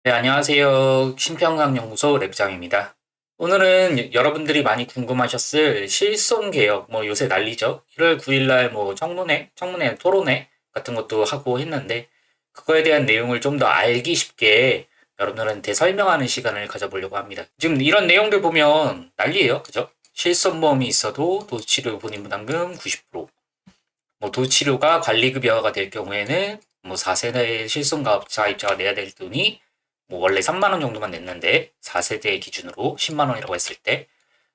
네, 안녕하세요. 심평강연구소 랩장입니다. 오늘은 여러분들이 많이 궁금하셨을 실손 개혁, 뭐 요새 난리죠. 1월 9일날 뭐 청문회, 토론회 같은 것도 하고 했는데, 그거에 대한 내용을 좀 더 알기 쉽게 여러분들한테 설명하는 시간을 가져보려고 합니다. 지금 이런 내용들 보면 난리예요. 그죠? 실손보험이 있어도 도수치료 본인부담금 90%, 뭐 도수치료가 관리급여가 될 경우에는 뭐 4세대 실손가입자가 내야 될 돈이 뭐 원래 3만 원 정도만 냈는데 4세대 기준으로 10만 원이라고 했을 때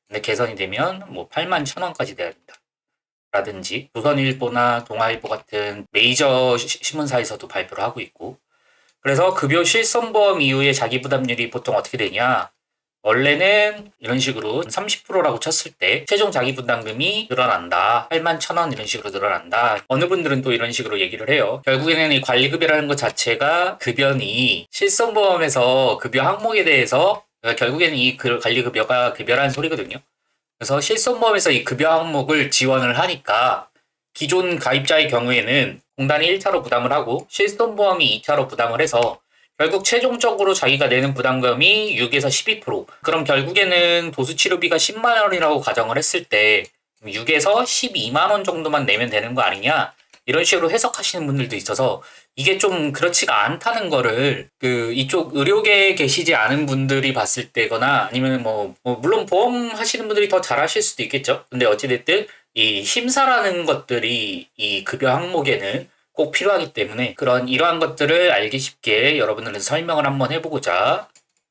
근데 개선이 되면 뭐 8만 1천 원까지 내야 된다. 라든지 조선일보나 동아일보 같은 메이저 신문사에서도 발표를 하고 있고 그래서 급여 실손보험 이후에 자기부담률이 보통 어떻게 되냐 원래는 이런 식으로 30%라고 쳤을 때 최종 자기분담금이 늘어난다. 8만 1천 원 이런 식으로 늘어난다. 어느 분들은 또 이런 식으로 얘기를 해요. 결국에는 이 관리급여라는 것 자체가 급여니 실손보험에서 급여 항목에 대해서 결국에는 이 관리급여가 급여라는 소리거든요. 그래서 실손보험에서 이 급여 항목을 지원을 하니까 기존 가입자의 경우에는 공단이 1차로 부담을 하고 실손보험이 2차로 부담을 해서 결국 최종적으로 자기가 내는 부담금이 6에서 12%. 그럼 결국에는 도수치료비가 10만 원이라고 가정을 했을 때 6에서 12만 원 정도만 내면 되는 거 아니냐? 이런 식으로 해석하시는 분들도 있어서 이게 좀 그렇지가 않다는 거를 이쪽 의료계에 계시지 않은 분들이 봤을 때거나 아니면 물론 보험 하시는 분들이 더 잘하실 수도 있겠죠. 근데 어찌됐든 이 심사라는 것들이 이 급여 항목에는 꼭 필요하기 때문에 이러한 것들을 알기 쉽게 여러분들한테 설명을 한번 해보고자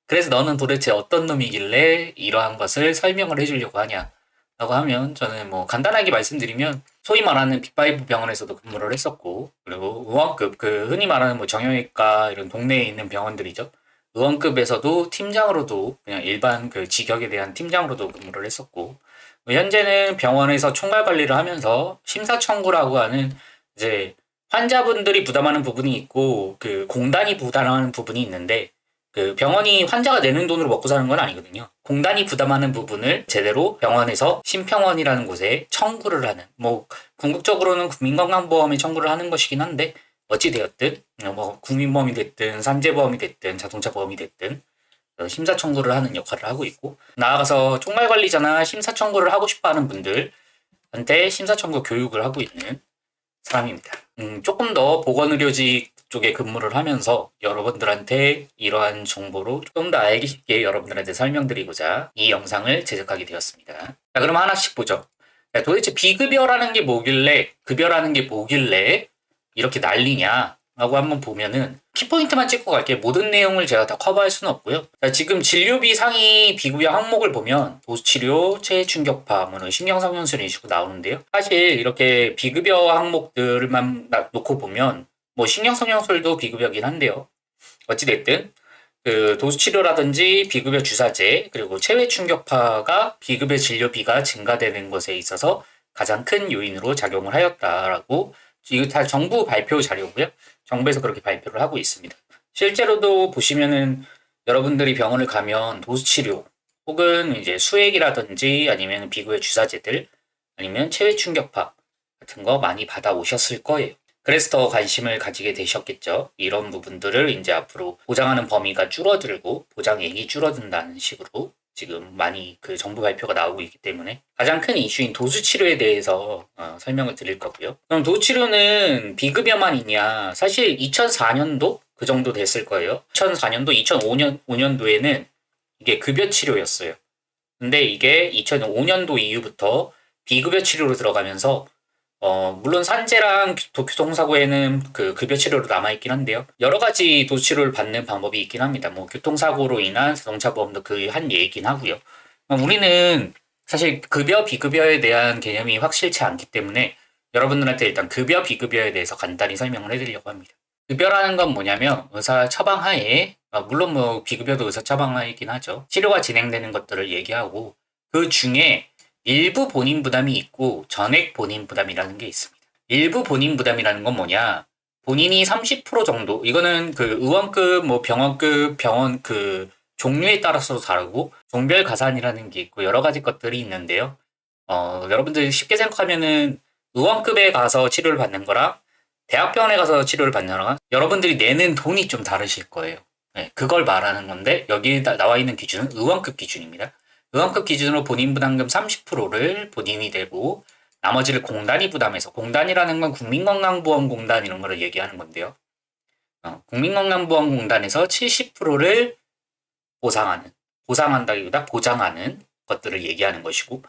그래서 너는 도대체 어떤 놈이길래 이러한 것을 설명을 해주려고 하냐 라고 하면 저는 뭐 간단하게 말씀드리면 소위 말하는 빅5 병원에서도 근무를 했었고 그리고 의원급 흔히 말하는 뭐 정형외과 이런 동네에 있는 병원들이죠. 의원급에서도 팀장으로도 그냥 일반 직역에 대한 팀장으로도 근무를 했었고 현재는 병원에서 총괄 관리를 하면서 심사청구라고 하는 이제 환자분들이 부담하는 부분이 있고 공단이 부담하는 부분이 있는데 병원이 환자가 내는 돈으로 먹고 사는 건 아니거든요. 공단이 부담하는 부분을 제대로 병원에서 심평원이라는 곳에 청구를 하는 뭐 궁극적으로는 국민건강보험에 청구를 하는 것이긴 한데 어찌 되었든 뭐 국민보험이 됐든 산재보험이 됐든 자동차 보험이 됐든 심사 청구를 하는 역할을 하고 있고 나아가서 총괄관리자나 심사 청구를 하고 싶어하는 분들한테 심사 청구 교육을 하고 있는 사람입니다. 조금 더 보건의료직 쪽에 근무를 하면서 여러분들한테 이러한 정보로 좀 더 알기 쉽게 여러분들한테 설명드리고자 이 영상을 제작하게 되었습니다. 자, 그럼 하나씩 보죠. 자, 도대체 비급여라는 게 뭐길래, 급여라는 게 뭐길래 이렇게 난리냐? 라고 한번 보면은 키포인트만 찍고 갈게요. 모든 내용을 제가 다 커버할 수는 없고요. 자, 지금 진료비 상위 비급여 항목을 보면 도수치료, 체해충격파, 뭐 신경성형술 이런 식으로 나오는데요. 사실 이렇게 비급여 항목들만 놓고 보면 뭐 신경성형술도 비급여긴 한데요. 어찌됐든 도수치료라든지 비급여 주사제 그리고 체외충격파가 비급여 진료비가 증가되는 것에 있어서 가장 큰 요인으로 작용을 하였다라고 이거 다 정부 발표 자료고요. 정부에서 그렇게 발표를 하고 있습니다. 실제로도 보시면은 여러분들이 병원을 가면 도수치료 혹은 이제 수액이라든지 아니면 비급여 주사제들 아니면 체외충격파 같은 거 많이 받아 오셨을 거예요. 그래서 더 관심을 가지게 되셨겠죠. 이런 부분들을 이제 앞으로 보장하는 범위가 줄어들고 보장액이 줄어든다는 식으로 지금 많이 정부 발표가 나오고 있기 때문에 가장 큰 이슈인 도수치료에 대해서 설명을 드릴 거고요. 그럼 도수치료는 비급여만 있냐? 사실 2004년도 그 정도 됐을 거예요. 2004년도, 2005년도에는 이게 급여 치료였어요. 근데 이게 2005년도 이후부터 비급여 치료로 들어가면서 물론 산재랑 교통사고에는 급여 치료로 남아있긴 한데요. 여러 가지 도수치료를 받는 방법이 있긴 합니다. 뭐 교통사고로 인한 자동차 보험도 그 한 예이긴 하고요. 우리는 사실 급여, 비급여에 대한 개념이 확실치 않기 때문에 여러분들한테 일단 급여, 비급여에 대해서 간단히 설명을 해드리려고 합니다. 급여라는 건 뭐냐면 의사 처방 하에 물론 뭐 비급여도 의사 처방 하이긴 하죠. 치료가 진행되는 것들을 얘기하고 그 중에 일부 본인 부담이 있고 전액 본인 부담이라는 게 있습니다. 일부 본인 부담이라는 건 뭐냐? 본인이 30% 정도 이거는 의원급 뭐 병원급 병원 종류에 따라서 다르고 종별 가산이라는 게 있고 여러 가지 것들이 있는데요. 여러분들 쉽게 생각하면은 의원급에 가서 치료를 받는 거랑 대학병원에 가서 치료를 받는 거랑 여러분들이 내는 돈이 좀 다르실 거예요. 네, 그걸 말하는 건데 여기에 나와 있는 기준은 의원급 기준입니다. 의원급 기준으로 본인 부담금 30%를 본인이 내고 나머지를 공단이 부담해서, 공단이라는 건 국민건강보험공단 이런 거를 얘기하는 건데요. 국민건강보험공단에서 70%를 보상한다기보다 보장하는 것들을 얘기하는 것이고,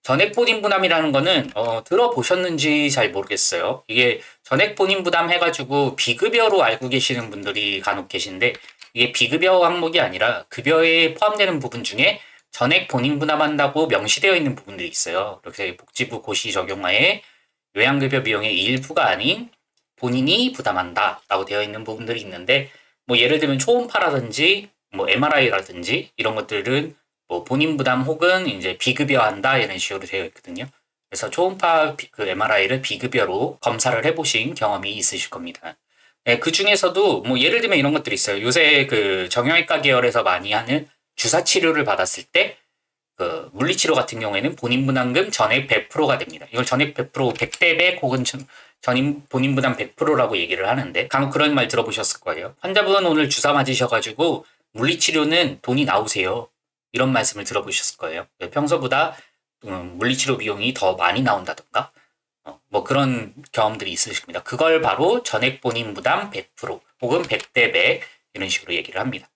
전액 본인 부담이라는 거는 들어보셨는지 잘 모르겠어요. 이게 전액 본인 부담 해가지고 비급여로 알고 계시는 분들이 간혹 계신데, 이게 비급여 항목이 아니라 급여에 포함되는 부분 중에 전액 본인 부담한다고 명시되어 있는 부분들이 있어요. 이렇게 복지부 고시 적용하에 요양급여 비용의 일부가 아닌 본인이 부담한다라고 되어 있는 부분들이 있는데, 뭐 예를 들면 초음파라든지 뭐 MRI라든지 이런 것들은 뭐 본인 부담 혹은 이제 비급여한다 이런 식으로 되어 있거든요. 그래서 초음파 그 MRI를 비급여로 검사를 해보신 경험이 있으실 겁니다. 네, 그 중에서도 뭐 예를 들면 이런 것들이 있어요. 요새 그 정형외과 계열에서 많이 하는 주사 치료를 받았을 때 그 물리치료 같은 경우에는 본인 부담금 전액 100%가 됩니다. 이걸 전액 100%, 100대 100 혹은 전인 본인 부담 100%라고 얘기를 하는데, 간혹 그런 말 들어보셨을 거예요. 환자분 오늘 주사 맞으셔가지고 물리치료는 돈이 나오세요. 이런 말씀을 들어보셨을 거예요. 평소보다 물리치료 비용이 더 많이 나온다던가 뭐 그런 경험들이 있으십니다. 그걸 바로 전액 본인 부담 100% 혹은 100대 100 이런 식으로 얘기를 합니다.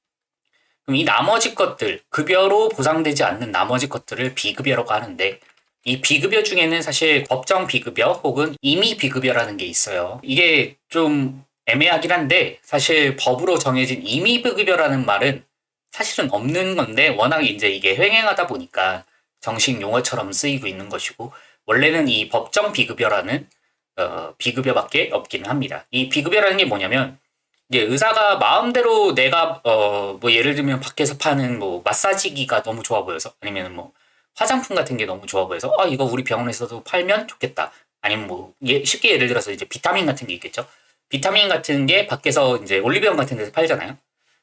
그럼 이 나머지 것들, 급여로 보상되지 않는 나머지 것들을 비급여라고 하는데, 이 비급여 중에는 사실 법정 비급여 혹은 임의 비급여라는 게 있어요. 이게 좀 애매하긴 한데, 사실 법으로 정해진 임의 비급여라는 말은 사실은 없는 건데, 워낙 이제 이게 횡행하다 보니까 정식 용어처럼 쓰이고 있는 것이고, 원래는 이 법정 비급여라는 비급여밖에 없기는 합니다. 이 비급여라는 게 뭐냐면, 이게 의사가 마음대로 내가 뭐 예를 들면 밖에서 파는 뭐 마사지기가 너무 좋아 보여서, 아니면 뭐 화장품 같은 게 너무 좋아 보여서 이거 우리 병원에서도 팔면 좋겠다. 아니면 뭐 쉽게 예를 들어서 이제 비타민 같은 게 있겠죠. 비타민 같은 게 밖에서 이제 올리브영 같은 데서 팔잖아요.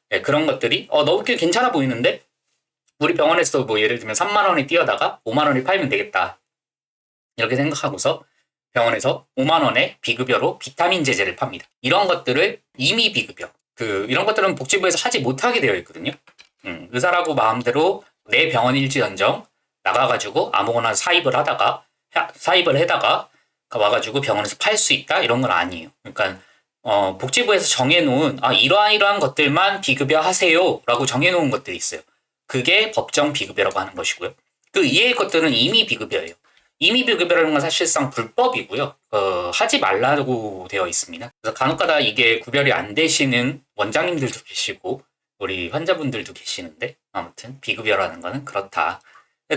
네, 그런 것들이 너무 괜찮아 보이는데 우리 병원에서 뭐 예를 들면 3만 원에 뛰어다가 5만 원에 팔면 되겠다. 이렇게 생각하고서 병원에서 5만 원에 비급여로 비타민 제제를 팝니다. 이런 것들을 임의 비급여. 이런 것들은 복지부에서 하지 못하게 되어 있거든요. 의사라고 마음대로 내 병원일지언정 나가가지고 아무거나 사입을 해다가 와가지고 병원에서 팔 수 있다 이런 건 아니에요. 그러니까 복지부에서 정해놓은 이러한 것들만 비급여 하세요라고 정해놓은 것들이 있어요. 그게 법정 비급여라고 하는 것이고요. 그 이외의 것들은 임의 비급여예요. 임의 비급여라는 건 사실상 불법이고요. 하지 말라고 되어 있습니다. 그래서 간혹가다 이게 구별이 안 되시는 원장님들도 계시고 우리 환자분들도 계시는데, 아무튼 비급여라는 거는 그렇다.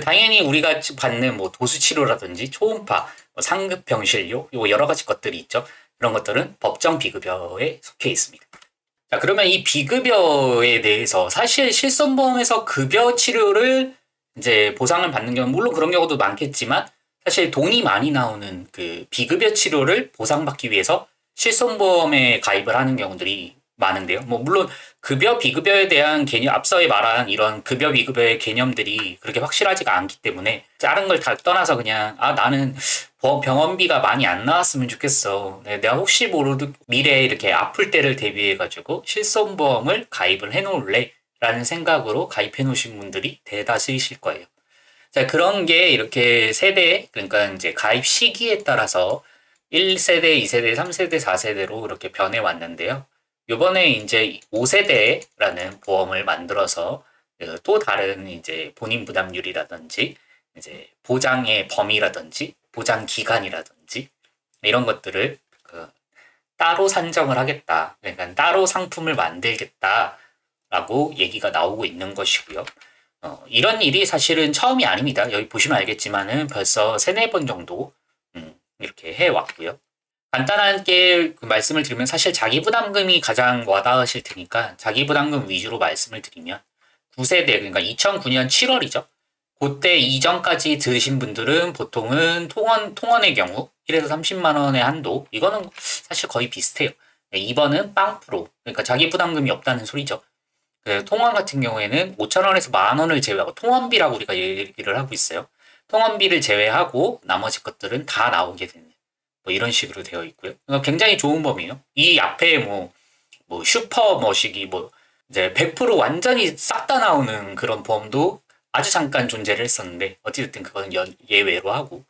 당연히 우리가 받는 뭐 도수치료라든지 초음파, 뭐 상급병실료, 요 여러 가지 것들이 있죠. 그런 것들은 법정 비급여에 속해 있습니다. 자, 그러면 이 비급여에 대해서 사실 실손보험에서 급여 치료를 이제 보상을 받는 경우, 물론 그런 경우도 많겠지만 사실 돈이 많이 나오는 그 비급여 치료를 보상받기 위해서 실손보험에 가입을 하는 경우들이 많은데요. 뭐 물론 급여 비급여에 대한 개념, 앞서에 말한 이런 급여 비급여의 개념들이 그렇게 확실하지가 않기 때문에 다른 걸 다 떠나서 그냥 나는 병원비가 많이 안 나왔으면 좋겠어. 내가 혹시 모르도 미래에 이렇게 아플 때를 대비해 가지고 실손보험을 가입을 해 놓을래 라는 생각으로 가입해 놓으신 분들이 대다수이실 거예요. 자, 그런 게 이렇게 세대, 그러니까 이제 가입 시기에 따라서 1세대, 2세대, 3세대, 4세대로 이렇게 변해 왔는데요. 요번에 이제 5세대라는 보험을 만들어서 또 다른 이제 본인 부담률이라든지 이제 보장의 범위라든지 보장 기간이라든지 이런 것들을 따로 산정을 하겠다. 그러니까 따로 상품을 만들겠다라고 얘기가 나오고 있는 것이고요. 이런 일이 사실은 처음이 아닙니다. 여기 보시면 알겠지만은 벌써 3-4번 정도 이렇게 해왔고요. 간단하게 말씀을 드리면 사실 자기부담금이 가장 와닿으실 테니까 자기부담금 위주로 말씀을 드리면 9세대, 그러니까 2009년 7월이죠. 그때 이전까지 들으신 분들은 보통은 통원의 경우 1에서 30만 원의 한도, 이거는 사실 거의 비슷해요. 2번은 빵프로, 그러니까 자기부담금이 없다는 소리죠. 통원 같은 경우에는 5,000원에서 10,000원을 제외하고 통원비라고 우리가 얘기를 하고 있어요. 통원비를 제외하고 나머지 것들은 다 나오게 되는 뭐 이런 식으로 되어 있고요. 그러니까 굉장히 좋은 범위예요. 이 앞에 뭐 슈퍼 머시기 이제 100% 완전히 싹 다 나오는 그런 보험도 아주 잠깐 존재를 했었는데 어찌됐든 그거는 예외로 하고,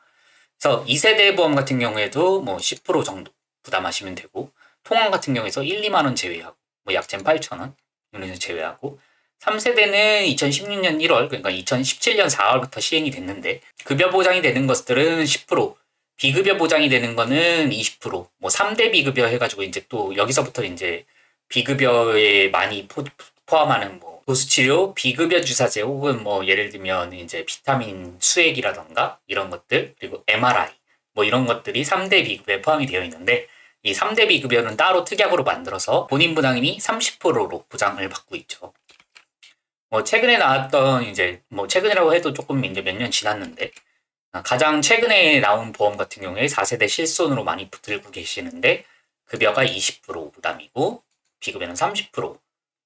그래서 2세대 보험 같은 경우에도 뭐 10% 정도 부담하시면 되고, 통원 같은 경우에서 1, 2만 원 제외하고, 뭐 약젠 8,000원 이런 거 제외하고, 3세대는 2016년 1월, 그러니까 2017년 4월부터 시행이 됐는데, 급여 보장이 되는 것들은 10%, 비급여 보장이 되는 거는 20%, 뭐 3대 비급여 해가지고 이제 또 여기서부터 이제 비급여에 많이 포함하는 뭐 도수치료, 비급여 주사제 혹은 뭐 예를 들면 이제 비타민 수액이라던가 이런 것들, 그리고 MRI 뭐 이런 것들이 3대 비급여에 포함이 되어 있는데, 이 3대 비급여는 따로 특약으로 만들어서 본인 부담이 30%로 보장을 받고 있죠. 뭐 최근에 나왔던 이제 뭐 최근이라고 해도 조금 이제 몇 년 지났는데, 가장 최근에 나온 보험 같은 경우에 4세대 실손으로 많이 들고 계시는데, 급여가 20% 부담이고 비급여는 30%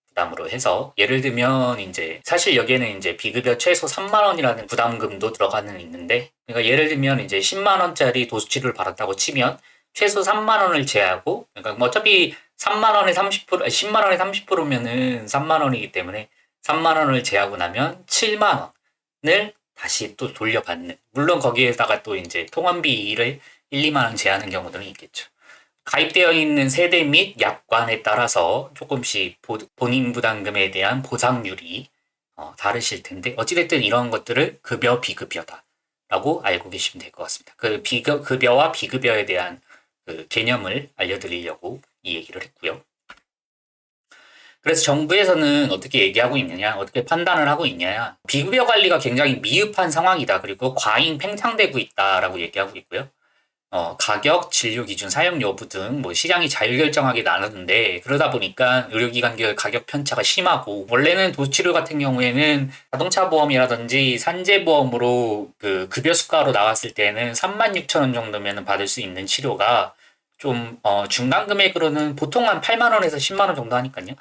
부담으로 해서, 예를 들면 이제 사실 여기에는 이제 비급여 최소 3만 원이라는 부담금도 들어가는 있는데, 그러니까 예를 들면 이제 10만 원짜리 도수치료를 받았다고 치면 최소 3만 원을 제하고, 그러니까 뭐 어차피 3만 원에 30%, 10만 원에 30%면은 3만 원이기 때문에 3만 원을 제하고 나면 7만 원을 다시 또 돌려받는, 물론 거기에다가 또 이제 통원비를 1, 2만 원 제하는 경우들은 있겠죠. 가입되어 있는 세대 및 약관에 따라서 조금씩 본인 부담금에 대한 보상률이 다르실 텐데, 어찌됐든 이런 것들을 급여, 비급여다라고 알고 계시면 될 것 같습니다. 그 급여와 비급여에 대한 그 개념을 알려드리려고 이 얘기를 했고요. 그래서 정부에서는 어떻게 얘기하고 있느냐, 어떻게 판단을 하고 있냐, 비급여 관리가 굉장히 미흡한 상황이다, 그리고 과잉 팽창되고 있다라고 얘기하고 있고요. 가격, 진료 기준, 사용 여부 등 뭐 시장이 자율결정하게 나누는데, 그러다 보니까 의료기관별 가격 편차가 심하고, 원래는 도수치료 같은 경우에는 자동차 보험이라든지 산재보험으로 그 급여 수가로 나왔을 때는 36,000원 정도면 받을 수 있는 치료가 좀 중간 금액으로는 보통 한 8만 원에서 10만 원 정도 하니까요.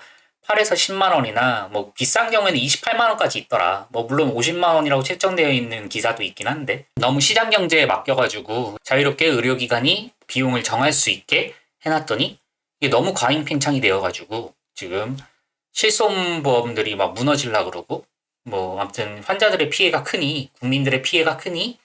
8에서 10만 원이나 뭐 비싼 경우에는 28만 원까지 있더라. 뭐 물론 50만 원이라고 책정되어 있는 기사도 있긴 한데, 너무 시장 경제에 맡겨가지고 자유롭게 의료기관이 비용을 정할 수 있게 해놨더니 이게 너무 과잉 팽창이 되어가지고 지금 실손보험들이 막 무너지려고 그러고, 뭐 아무튼 환자들의 피해가 크니, 국민들의 피해가 크니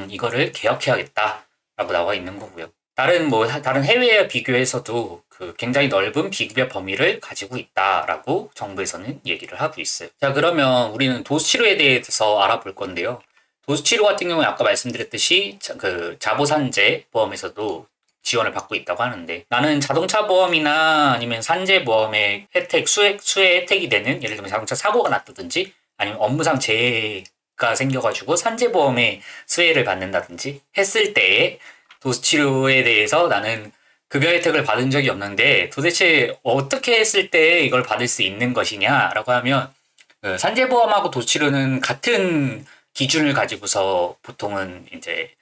이거를 개혁해야겠다라고 나와 있는 거고요. 다른 해외와 비교해서도 그 굉장히 넓은 비급여 범위를 가지고 있다라고 정부에서는 얘기를 하고 있어요. 자, 그러면 우리는 도수치료에 대해서 알아볼 건데요. 도수치료 같은 경우에 아까 말씀드렸듯이 그 자보산재 보험에서도 지원을 받고 있다고 하는데, 나는 자동차 보험이나 아니면 산재 보험의 혜택, 수혜 혜택이 되는, 예를 들면 자동차 사고가 났다든지 아니면 업무상 재해가 생겨가지고 산재 보험의 수혜를 받는다든지 했을 때에 도수치료에 대해서 나는 급여 혜택을 받은 적이 없는데 도대체 어떻게 했을 때 이걸 받을 수 있는 것이냐라고 하면, 그 산재보험하고 도수치료는 같은 기준을 가지고서 보통은 이제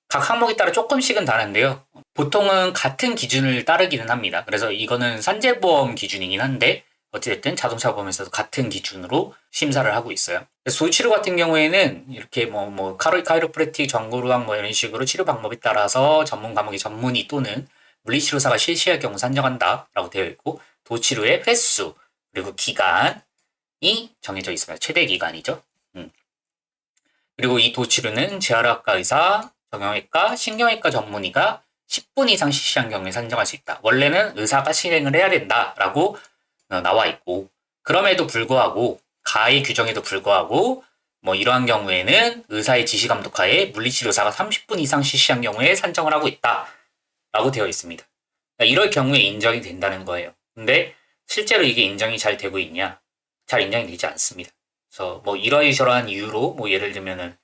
각 항목에 따라 조금씩은 다른데요. 보통은 같은 기준을 따르기는 합니다. 그래서 이거는 산재보험 기준이긴 한데 어찌됐든 자동차 보험에서도 같은 기준으로 심사를 하고 있어요. 그래서 도수치료 같은 경우에는 이렇게 카이로프래틱, 전구루학 뭐 이런 식으로 치료 방법에 따라서 전문 과목의 전문의 또는 물리치료사가 실시할 경우 산정한다라고 되어 있고, 도수치료의 횟수 그리고 기간이 정해져 있습니다. 최대 기간이죠. 그리고 이 도수치료는 재활학과 의사, 정형외과, 신경외과 전문의가 10분 이상 실시한 경우에 산정할 수 있다. 원래는 의사가 실행을 해야 된다라고 나와 있고, 그럼에도 불구하고 가해 규정에도 불구하고 뭐 이러한 경우에는 의사의 지시 감독하에 물리치료사가 30분 이상 실시한 경우에 산정을 하고 있다라고 되어 있습니다. 그러니까 이럴 경우에 인정이 된다는 거예요. 근데 실제로 이게 인정이 잘 되고 있냐? 잘 인정이 되지 않습니다. 그래서 뭐 이러이러한 이유로 뭐 예를 들면은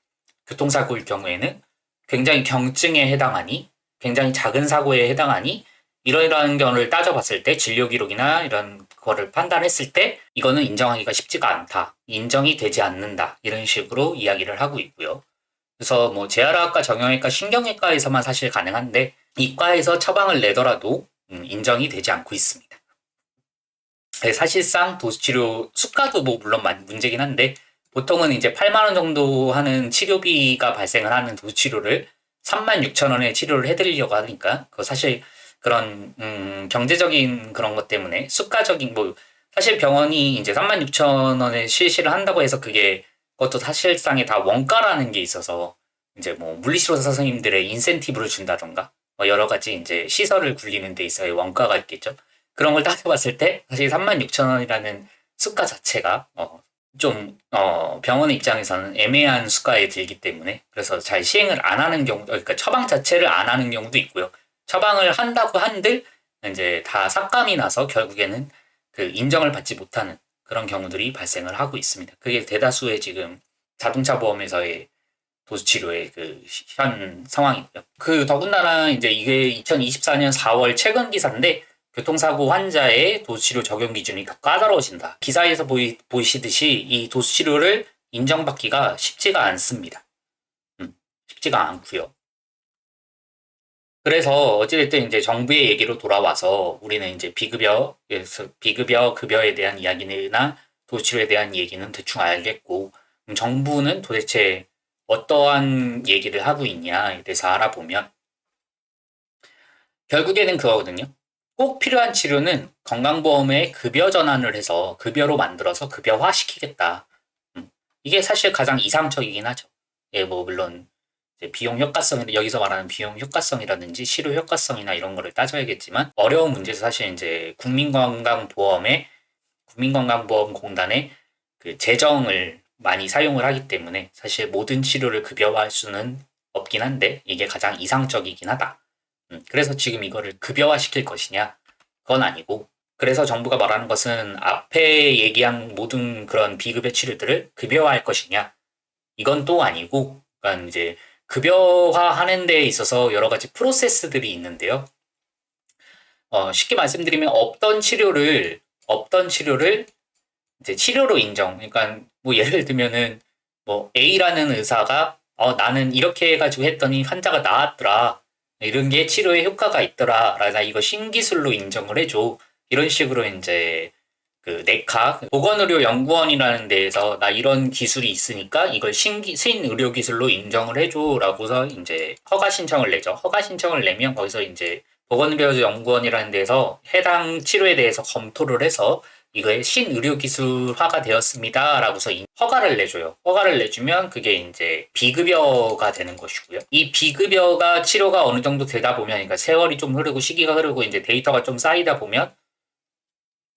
교통사고일 경우에는 굉장히 경증에 해당하니, 굉장히 작은 사고에 해당하니, 이러이러한 경우를 따져봤을 때 진료 기록이나 이런 거를 판단했을 때 이거는 인정하기가 쉽지가 않다, 인정이 되지 않는다, 이런 식으로 이야기를 하고 있고요. 그래서 뭐 재활학과, 정형외과, 신경외과에서만 사실 가능한데 이과에서 처방을 내더라도 인정이 되지 않고 있습니다. 사실상 도수치료 수가도 뭐 물론 문제긴 한데, 보통은 이제 8만 원 정도 하는 치료비가 발생을 하는 도수치료를 36,000원에 치료를 해드리려고 하니까, 그 사실 그런 경제적인 그런 것 때문에 수가적인 뭐 사실 병원이 이제 36,000원에 실시를 한다고 해서 그것도 사실상에 다 원가라는 게 있어서 이제 뭐 물리치료사 선생님들의 인센티브를 준다던가 뭐 여러 가지 이제 시설을 굴리는 데 있어의 원가가 있겠죠. 그런 걸 따져봤을 때 사실 36,000원이라는 수가 자체가 병원의 입장에서는 애매한 수가에 들기 때문에 그래서 잘 시행을 안 하는 경우, 그러니까 처방 자체를 안 하는 경우도 있고요. 처방을 한다고 한들 이제 다 삭감이 나서 결국에는 그 인정을 받지 못하는 그런 경우들이 발생을 하고 있습니다. 그게 대다수의 지금 자동차 보험에서의 도수치료의 그 현 상황이고요. 그 더군다나 이제 이게 2024년 4월 최근 기사인데 교통사고 환자의 도수치료 적용 기준이 더 까다로워진다. 기사에서 보이시듯이 이 도수치료를 인정받기가 쉽지가 않습니다. 쉽지가 않고요. 그래서 어찌됐든 이제 정부의 얘기로 돌아와서 우리는 이제 비급여, 급여에 대한 이야기나 도수치료에 대한 얘기는 대충 알겠고, 정부는 도대체 어떠한 얘기를 하고 있냐에 대해서 알아보면, 결국에는 그거거든요. 꼭 필요한 치료는 건강보험에 급여 전환을 해서 급여로 만들어서 급여화시키겠다. 이게 사실 가장 이상적이긴 하죠. 예, 뭐 물론 비용 효과성, 여기서 말하는 비용 효과성이라든지 치료 효과성이나 이런 거를 따져야겠지만 어려운 문제에서 사실 이제 국민건강보험공단의 그 재정을 많이 사용을 하기 때문에 사실 모든 치료를 급여화할 수는 없긴 한데 이게 가장 이상적이긴 하다. 그래서 지금 이거를 급여화 시킬 것이냐? 그건 아니고, 그래서 정부가 말하는 것은 앞에 얘기한 모든 그런 비급여 치료들을 급여화할 것이냐? 이건 또 아니고, 그러니까 이제 급여화하는 데 있어서 여러 가지 프로세스들이 있는데요. 쉽게 말씀드리면 없던 치료를 이제 치료로 인정. 그러니까 뭐 예를 들면은 뭐 A라는 의사가 나는 이렇게 해가지고 했더니 환자가 나았더라. 이런 게 치료에 효과가 있더라. 나 이거 신기술로 인정을 해줘. 이런 식으로 이제 그 네카 보건의료연구원이라는 데에서 나 이런 기술이 있으니까 이걸 신의료기술로 인정을 해줘라고서 이제 허가 신청을 내죠. 허가 신청을 내면 거기서 이제 보건의료연구원이라는 데에서 해당 치료에 대해서 검토를 해서 이거에 신의료기술화가 되었습니다. 라고서 허가를 내줘요. 허가를 내주면 그게 이제 비급여가 되는 것이고요. 이 비급여가 치료가 어느 정도 되다 보면, 그러니까 세월이 좀 흐르고 시기가 흐르고 이제 데이터가 좀 쌓이다 보면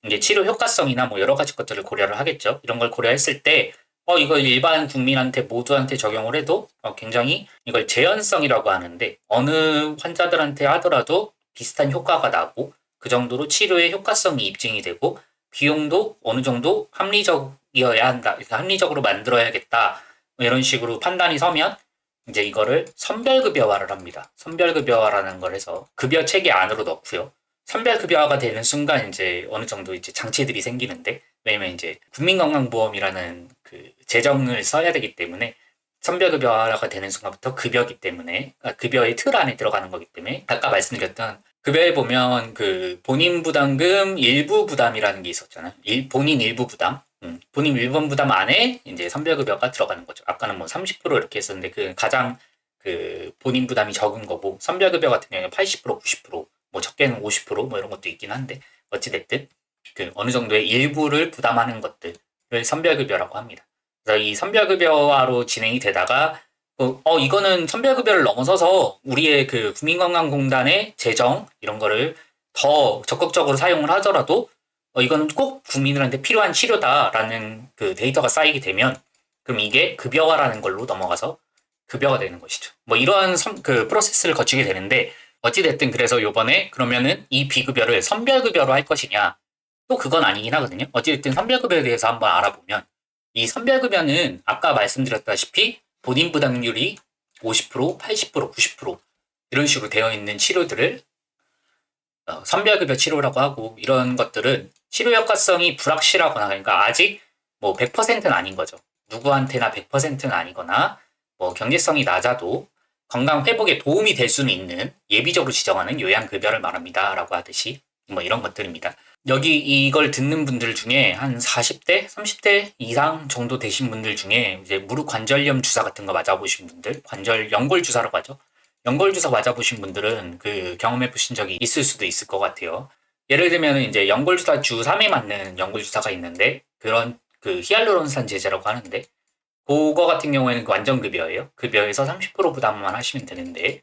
이제 치료 효과성이나 뭐 여러 가지 것들을 고려를 하겠죠. 이런 걸 고려했을 때, 이걸 일반 국민한테 모두한테 적용을 해도 굉장히 이걸 재현성이라고 하는데 어느 환자들한테 하더라도 비슷한 효과가 나고 그 정도로 치료의 효과성이 입증이 되고 비용도 어느 정도 합리적이어야 한다. 합리적으로 만들어야겠다. 뭐 이런 식으로 판단이 서면 이제 이거를 선별급여화를 합니다. 선별급여화라는 걸 해서 급여 체계 안으로 넣고요. 선별급여화가 되는 순간 이제 어느 정도 이제 장치들이 생기는데, 왜냐면 이제 국민건강보험이라는 그 재정을 써야 되기 때문에 선별급여화가 되는 순간부터 급여기 때문에, 급여의 틀 안에 들어가는 거기 때문에 아까 말씀드렸던 급여에 보면 그 본인 부담금 일부 부담이라는 게 있었잖아요. 본인 일부 부담. 본인 일부 부담 안에 이제 선별급여가 들어가는 거죠. 아까는 뭐 30% 이렇게 했었는데 그 가장 그 본인 부담이 적은 거고, 선별급여 같은 경우는 80%, 90%, 뭐 적게는 50%뭐 이런 것도 있긴 한데 어찌됐든 그 어느 정도의 일부를 부담하는 것들을 선별급여라고 합니다. 그래서 이 선별급여화로 진행이 되다가 이거는 선별급여를 넘어서서 우리의 그 국민건강공단의 재정 이런 거를 더 적극적으로 사용을 하더라도 이거는 꼭 국민들한테 필요한 치료다라는 그 데이터가 쌓이게 되면 그럼 이게 급여화라는 걸로 넘어가서 급여가 되는 것이죠. 뭐 이러한 그 프로세스를 거치게 되는데 어찌됐든 그래서 요번에 그러면은 이 비급여를 선별급여로 할 것이냐, 또 그건 아니긴 하거든요. 어찌됐든 선별급여에 대해서 한번 알아보면 이 선별급여는 아까 말씀드렸다시피 본인 부담률이 50%, 80%, 90% 이런 식으로 되어 있는 치료들을 선별급여 치료라고 하고, 이런 것들은 치료 효과성이 불확실하거나, 그러니까 아직 뭐 100%는 아닌 거죠. 누구한테나 100%는 아니거나 뭐 경제성이 낮아도 건강 회복에 도움이 될 수는 있는 예비적으로 지정하는 요양급여를 말합니다. 라고 하듯이 뭐 이런 것들입니다. 여기 이걸 듣는 분들 중에 한 40대, 30대 이상 정도 되신 분들 중에 이제 무릎 관절염 주사 같은 거 맞아보신 분들, 연골 주사라고 하죠. 연골 주사 맞아보신 분들은 그 경험해 보신 적이 있을 수도 있을 것 같아요. 예를 들면 이제 연골주사 주 3회 맞는 연골주사가 있는데 그런 그 히알루론산 제제라고 하는데 그거 같은 경우에는 완전 급여예요. 급여에서 30% 부담만 하시면 되는데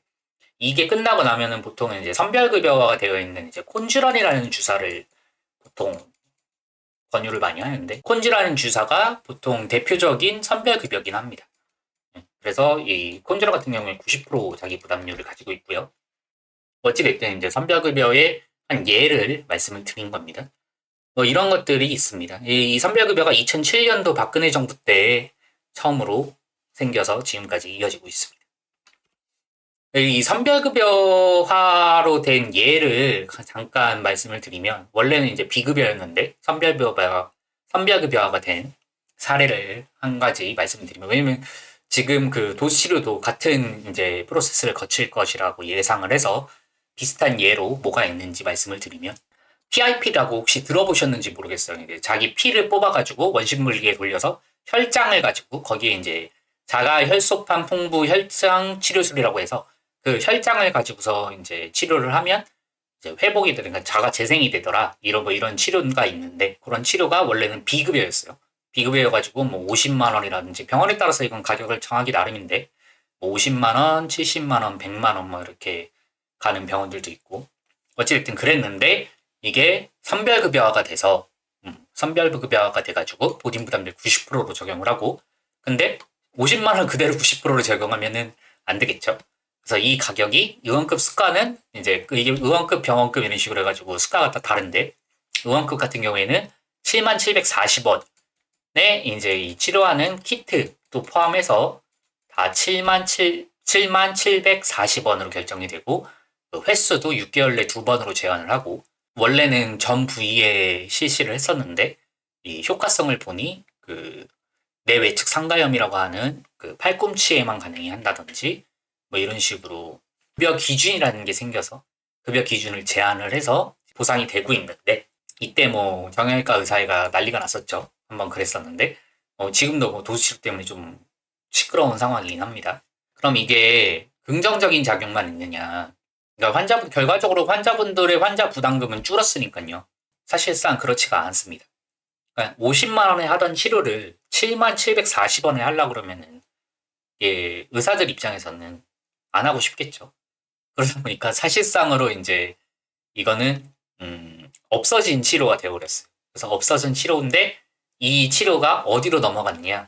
이게 끝나고 나면은 보통은 이제 선별급여가 되어 있는 이제 콘쥬런이라는 주사를 보통 권유를 많이 하는데 콘쥬라는 주사가 보통 대표적인 선별급여긴 합니다. 그래서 이 콘쥬라 같은 경우에 90% 자기 부담률을 가지고 있고요. 어찌됐든 이제 선별급여의 한 예를 말씀을 드린 겁니다. 뭐 이런 것들이 있습니다. 이 선별급여가 2007년도 박근혜 정부 때 처음으로 생겨서 지금까지 이어지고 있습니다. 이 선별급여화로 된 예를 잠깐 말씀을 드리면 원래는 이제 비급여였는데 선별급여화가 된 사례를 한 가지 말씀드리면 왜냐면 지금 그 도수치료도 같은 이제 프로세스를 거칠 것이라고 예상을 해서 비슷한 예로 뭐가 있는지 말씀을 드리면 PIP라고 혹시 들어보셨는지 모르겠어요. 이제 자기 피를 뽑아가지고 원심물리기에 돌려서 혈장을 가지고 거기에 이제 자가 혈소판 풍부 혈장 치료술이라고 해서 그 혈장을 가지고서 이제 치료를 하면 이제 회복이 되니까 자가 재생이 되더라. 이런 치료가 있는데 그런 치료가 원래는 비급여였어요. 비급여여가지고 뭐 50만 원이라든지 병원에 따라서 이건 가격을 정하기 나름인데 뭐 50만 원, 70만 원, 100만 원 뭐 이렇게 가는 병원들도 있고 어찌됐든 그랬는데 이게 선별급여화가 돼서 선별급여화가 돼가지고 보딘 부담률 90%로 적용을 하고 근데 50만 원 그대로 90%로 적용하면은 안 되겠죠. 그래서 이 가격이 의원급 수가는 이제 이게 의원급 병원급 이런 식으로 해가지고 수가가 다 다른데 의원급 같은 경우에는 77,40원에 이제 이 치료하는 키트도 포함해서 다 77,40원으로 결정이 되고 횟수도 6개월 내 2번으로 제한을 하고 원래는 전 부위에 실시를 했었는데 이 효과성을 보니 그 내외측 상가염이라고 하는 그 팔꿈치에만 가능히 한다든지 뭐 이런 식으로 급여 기준이라는 게 생겨서 급여 기준을 제한을 해서 보상이 되고 있는데 이때 뭐 정형외과 의사회가 난리가 났었죠. 한번 그랬었는데 지금도 뭐 도수치료 때문에 좀 시끄러운 상황이긴 합니다. 그럼 이게 긍정적인 작용만 있느냐? 그러니까 결과적으로 환자분들의 환자 부담금은 줄었으니까요. 사실상 그렇지가 않습니다. 그러니까 50만 원에 하던 치료를 77,40원에 하려고 그러면은 예, 의사들 입장에서는 안 하고 싶겠죠. 그러다 보니까 사실상으로 이제 이거는 없어진 치료가 되어버렸어요. 그래서 없어진 치료인데 이 치료가 어디로 넘어갔냐?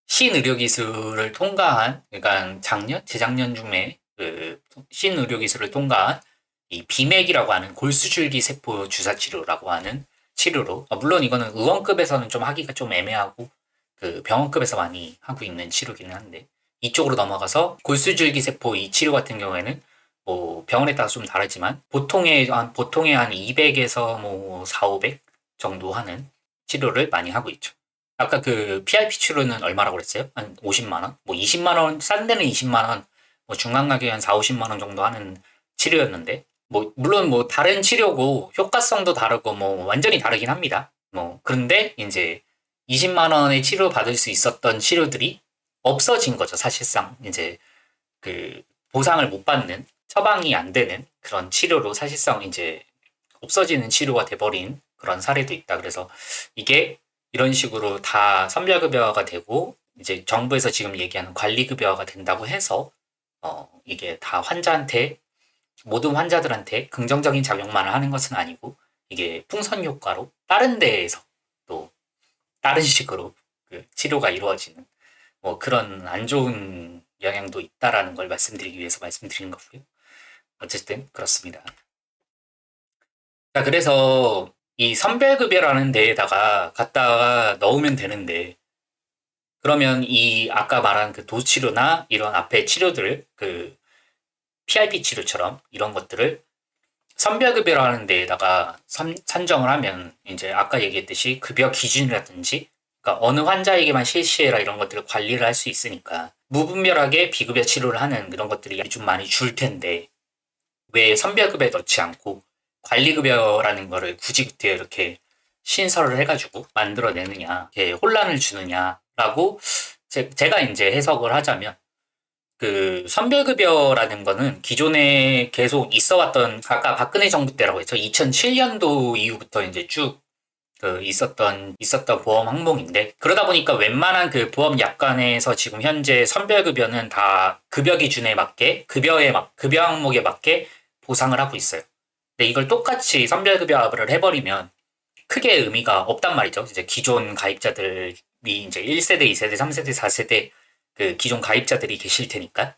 신의료기술을 통과한 그러니까 재작년 중에 그 신의료기술을 통과한 이 비맥이라고 하는 골수줄기 세포 주사 치료라고 하는 치료로 물론 이거는 의원급에서는 좀 하기가 좀 애매하고 그 병원급에서 많이 하고 있는 치료기는 한데 이쪽으로 넘어가서 골수줄기 세포 이 치료 같은 경우에는 뭐 병원에 따라 좀 다르지만 보통의 한 200에서 뭐 4, 500 정도 하는 치료를 많이 하고 있죠. 아까 그 PIP 치료는 얼마라고 그랬어요? 한 50만 원? 뭐 20만 원, 싼 데는 20만 원, 뭐 중간 가격이 한 4, 50만 원 정도 하는 치료였는데 뭐 물론 뭐 다른 치료고 효과성도 다르고 뭐 완전히 다르긴 합니다. 뭐 그런데 이제 20만 원의 치료 받을 수 있었던 치료들이 없어진 거죠. 사실상 이제 그 보상을 못 받는 처방이 안 되는 그런 치료로 사실상 이제 없어지는 치료가 돼버린 그런 사례도 있다. 그래서 이게 이런 식으로 다 선별급여화가 되고 이제 정부에서 지금 얘기하는 관리급여화가 된다고 해서 이게 다 모든 환자들한테 긍정적인 작용만을 하는 것은 아니고 이게 풍선 효과로 다른 데에서 또 다른 식으로 그 치료가 이루어지는 뭐 그런 안 좋은 영향도 있다라는 걸 말씀드리기 위해서 말씀드리는 거고요. 어쨌든 그렇습니다. 자, 그래서 이 선별급여라는 데에다가 갖다가 넣으면 되는데 그러면 이 아까 말한 그 도수치료나 이런 앞에 치료들 그 PIP 치료처럼 이런 것들을 선별급여라는 데에다가 산정을 하면 이제 아까 얘기했듯이 급여 기준이라든지 그러니까 어느 환자에게만 실시해라 이런 것들을 관리를 할 수 있으니까 무분별하게 비급여 치료를 하는 그런 것들이 좀 많이 줄 텐데 왜 선별급여에 넣지 않고 관리급여라는 거를 굳이 그때 이렇게 신설을 해가지고 만들어내느냐, 이렇게 혼란을 주느냐라고 제가 이제 해석을 하자면 그 선별급여라는 거는 기존에 계속 있어왔던, 아까 박근혜 정부 때라고 했죠. 2007년도 이후부터 이제 쭉 있었던 보험 항목인데, 그러다 보니까 웬만한 그 보험 약관에서 지금 현재 선별급여는 다 급여 기준에 맞게, 급여 항목에 맞게 보상을 하고 있어요. 근데 이걸 똑같이 선별급여를 해버리면 크게 의미가 없단 말이죠. 이제 기존 가입자들이 이제 1세대, 2세대, 3세대, 4세대 그 기존 가입자들이 계실 테니까.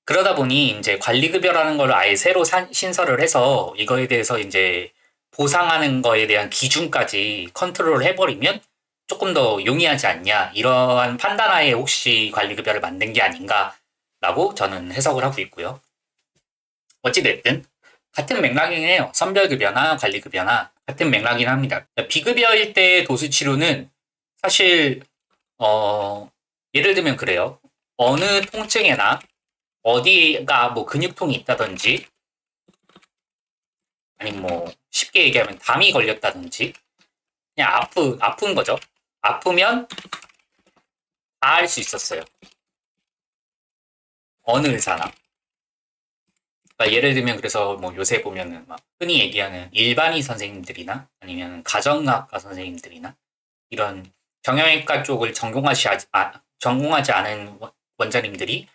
그러다 보니 이제 관리급여라는 걸 아예 새로 신설을 해서 이거에 대해서 이제 보상하는 거에 대한 기준까지 컨트롤을 해버리면 조금 더 용이하지 않냐, 이러한 판단하에 혹시 관리급여를 만든 게 아닌가라고 저는 해석을 하고 있고요. 어찌됐든 같은 맥락이긴 해요. 선별급여나 관리급여나 같은 맥락이긴 합니다. 비급여일 때 도수치료는 사실 예를 들면 그래요. 어느 통증에나 어디가 뭐 근육통이 있다든지, 아니면 뭐 쉽게 얘기하면 담이 걸렸다든지, 그냥 아픈 거죠. 아프면 다 할 수 있었어요. 어느 의사나. 그러니까 예를 들면 그래서 뭐 요새 보면은 막 흔히 얘기하는 일반의 선생님들이나 아니면 가정의학과 선생님들이나 이런 정형외과 쪽을 전공하지 않은 원장님들이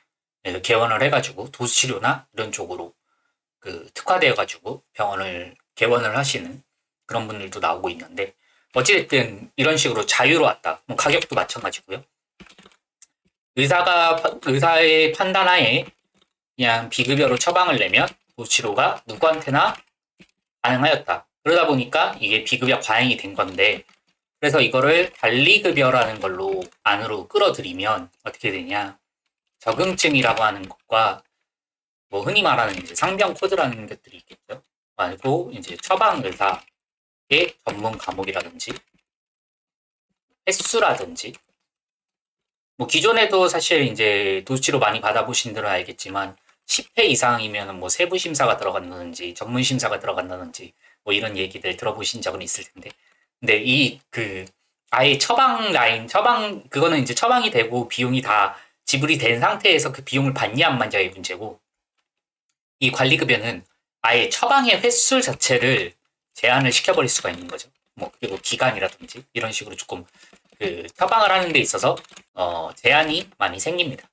개원을 해가지고 도수치료나 이런 쪽으로 그 특화되어가지고 병원을 개원을 하시는 그런 분들도 나오고 있는데, 어찌됐든 이런 식으로 자유로웠다. 뭐 가격도 마찬가지고요. 의사의 판단하에 그냥 비급여로 처방을 내면 도수치료가 누구한테나 가능하였다. 그러다 보니까 이게 비급여 과잉이 된 건데, 그래서 이거를 관리급여라는 걸로 안으로 끌어들이면 어떻게 되냐. 적응증이라고 하는 것과 뭐 흔히 말하는 이제 상병 코드라는 것들이 있겠죠. 그리고 이제 처방 의사의 전문 과목이라든지 횟수라든지, 뭐 기존에도 사실 이제 도수치료 많이 받아보신 분들은 알겠지만 10회 이상이면 뭐 세부 심사가 들어간다든지 전문 심사가 들어간다든지 뭐 이런 얘기들 들어보신 적은 있을 텐데, 근데 아예 그거는 이제 처방이 되고 비용이 다 지불이 된 상태에서 그 비용을 받냐 안 받냐의 문제고, 이 관리급여는 아예 처방의 횟수 자체를 제한을 시켜버릴 수가 있는 거죠. 뭐 그리고 기간이라든지 이런 식으로 조금 그 처방을 하는 데 있어서 제한이 많이 생깁니다.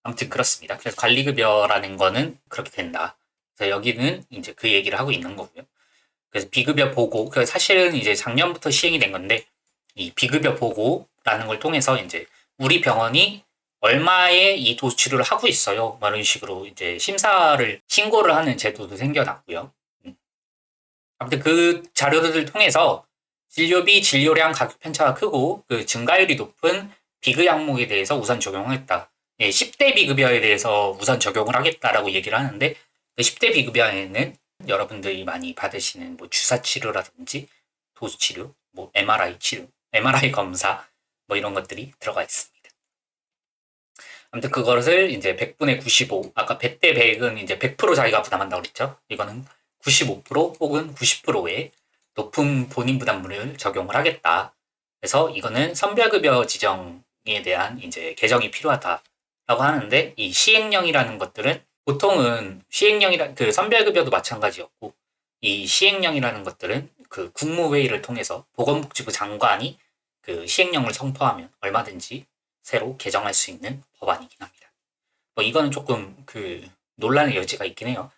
아무튼 그렇습니다. 그래서 관리급여라는 거는 그렇게 된다. 그래서 여기는 이제 그 얘기를 하고 있는 거고요. 그래서 비급여 보고, 그 사실은 이제 작년부터 시행이 된 건데, 이 비급여 보고라는 걸 통해서 이제 우리 병원이 얼마에 이 도수 치료를 하고 있어요, 뭐 이런 식으로 이제 신고를 하는 제도도 생겨났고요. 아무튼 그 자료들을 통해서 진료비, 진료량 가격 편차가 크고 그 증가율이 높은 비급 항목에 대해서 우선 적용하겠다. 10대 비급여에 대해서 우선 적용을 하겠다라고 얘기를 하는데, 그 10대 비급여에는 여러분들이 많이 받으시는 뭐 주사 치료라든지 도수 치료, 뭐 MRI 치료, MRI 검사 뭐 이런 것들이 들어가 있습니다. 아무튼 그것을 이제 100분의 95, 아까 100대 100은 이제 100% 자기가 부담한다고 그랬죠. 이거는 95% 혹은 90%의 높은 본인 부담률을 적용을 하겠다. 그래서 이거는 선별급여 지정에 대한 이제 개정이 필요하다라고 하는데, 이 시행령이라는 것들은 보통은 그 선별급여도 마찬가지였고, 이 시행령이라는 것들은 그 국무회의를 통해서 보건복지부 장관이 그 시행령을 선포하면 얼마든지 새로 개정할 수 있는 법안이긴 합니다. 뭐 이거는 조금 그 논란의 여지가 있긴 해요.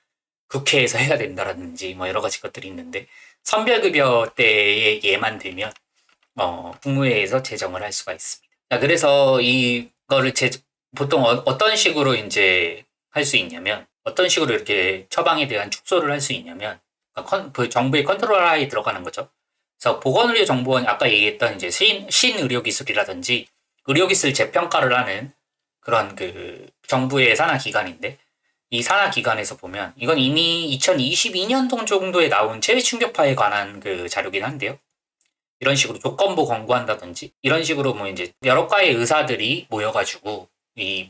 국회에서 해야 된다라든지 뭐 여러 가지 것들이 있는데, 선별급여 때의 예만 들면 국무회의에서 제정을 할 수가 있습니다. 자, 그래서 이거를 보통 어떤 식으로 이제 할 수 있냐면, 어떤 식으로 이렇게 처방에 대한 축소를 할 수 있냐면, 그 정부의 컨트롤 하에 들어가는 거죠. 그래서 보건의료정보원이 아까 얘기했던 이제 신의료기술이라든지 의료기술 재평가를 하는 그런 그 정부의 산하 기관인데, 이 산하 기관에서 보면 이건 이미 2022년 정도에 나온 체외 충격파에 관한 그 자료긴 한데요. 이런 식으로 조건부 권고한다든지 이런 식으로 뭐 이제 여러 과의 의사들이 모여가지고,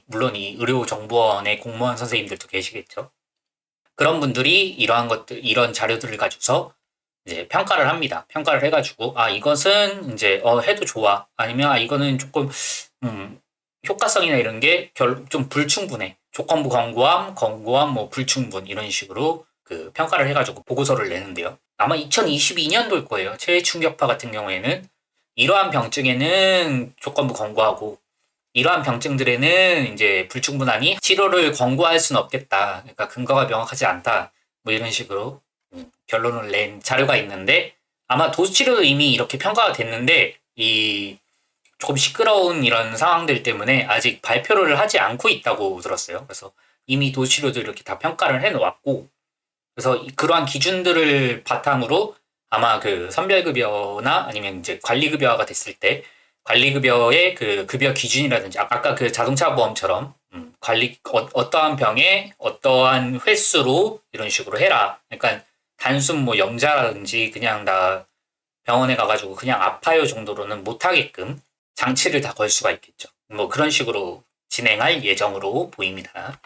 물론 이 의료정보원의 공무원 선생님들도 계시겠죠. 그런 분들이 이런 자료들을 가지고서 이제 평가를 합니다. 평가를 해가지고, 이것은 이제 해도 좋아, 아니면 이거는 조금 효과성이나 이런 게 좀 불충분해. 조건부 권고함, 뭐 불충분 이런 식으로 그 평가를 해가지고 보고서를 내는데요. 아마 2022년도일 거예요. 체외 충격파 같은 경우에는 이러한 병증에는 조건부 권고하고 이러한 병증들에는 이제 불충분하니 치료를 권고할 수는 없겠다. 그러니까 근거가 명확하지 않다. 뭐 이런 식으로 결론을 낸 자료가 있는데 아마 도수치료도 이미 이렇게 평가가 됐는데 이 조금 시끄러운 이런 상황들 때문에 아직 발표를 하지 않고 있다고 들었어요. 그래서 이미 도수치료도 이렇게 다 평가를 해놓았고 그래서 그러한 기준들을 바탕으로 아마 그 선별급여나 아니면 이제 관리급여가 됐을 때 관리급여의 그 급여 기준이라든지 아까 그 자동차 보험처럼 어떠한 병에 어떠한 횟수로 이런 식으로 해라. 그러니까 단순 뭐 영자라든지 그냥 나 병원에 가가지고 그냥 아파요 정도로는 못하게끔 장치를 다 걸 수가 있겠죠. 뭐 그런 식으로 진행할 예정으로 보입니다.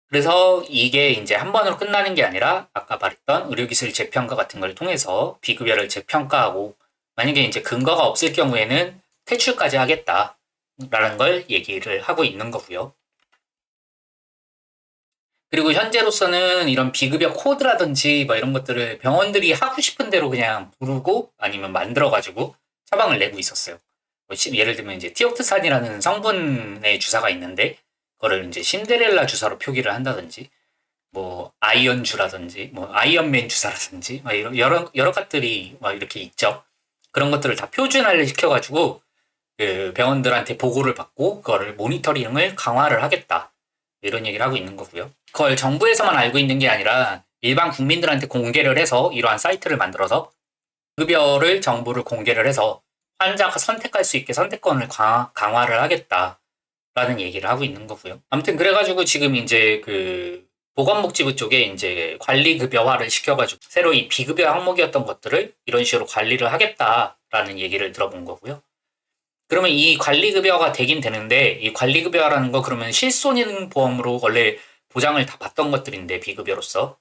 그래서 이게 이제 한 번으로 끝나는 게 아니라 아까 말했던 의료기술 재평가 같은 걸 통해서 비급여를 재평가하고 만약에 이제 근거가 없을 경우에는 퇴출까지 하겠다라는 걸 얘기를 하고 있는 거고요. 그리고 현재로서는 이런 비급여 코드라든지 뭐 이런 것들을 병원들이 하고 싶은 대로 그냥 부르고 아니면 만들어가지고 처방을 내고 있었어요. 뭐 예를 들면 이제 티옥트산이라는 성분의 주사가 있는데 그거를 이제 신데렐라 주사로 표기를 한다든지 뭐 아이언주라든지 뭐 아이언맨 주사라든지 막 이런 여러 것들이 막 이렇게 있죠. 그런 것들을 다 표준화를 시켜가지고 그 병원들한테 보고를 받고 그거를 모니터링을 강화를 하겠다 이런 얘기를 하고 있는 거고요. 그걸 정부에서만 알고 있는 게 아니라 일반 국민들한테 공개를 해서 이러한 사이트를 만들어서 급여를 정부를 공개를 해서 환자가 선택할 수 있게 선택권을 강화를 하겠다라는 얘기를 하고 있는 거고요. 아무튼 그래가지고 지금 이제 그 보건복지부 쪽에 이제 관리급여화를 시켜가지고 새로 이 비급여 항목이었던 것들을 이런 식으로 관리를 하겠다라는 얘기를 들어본 거고요. 그러면 이 관리급여가 되긴 되는데 이 관리급여라는 거 그러면 실손보험으로 원래 보장을 다 받던 것들인데 비급여로서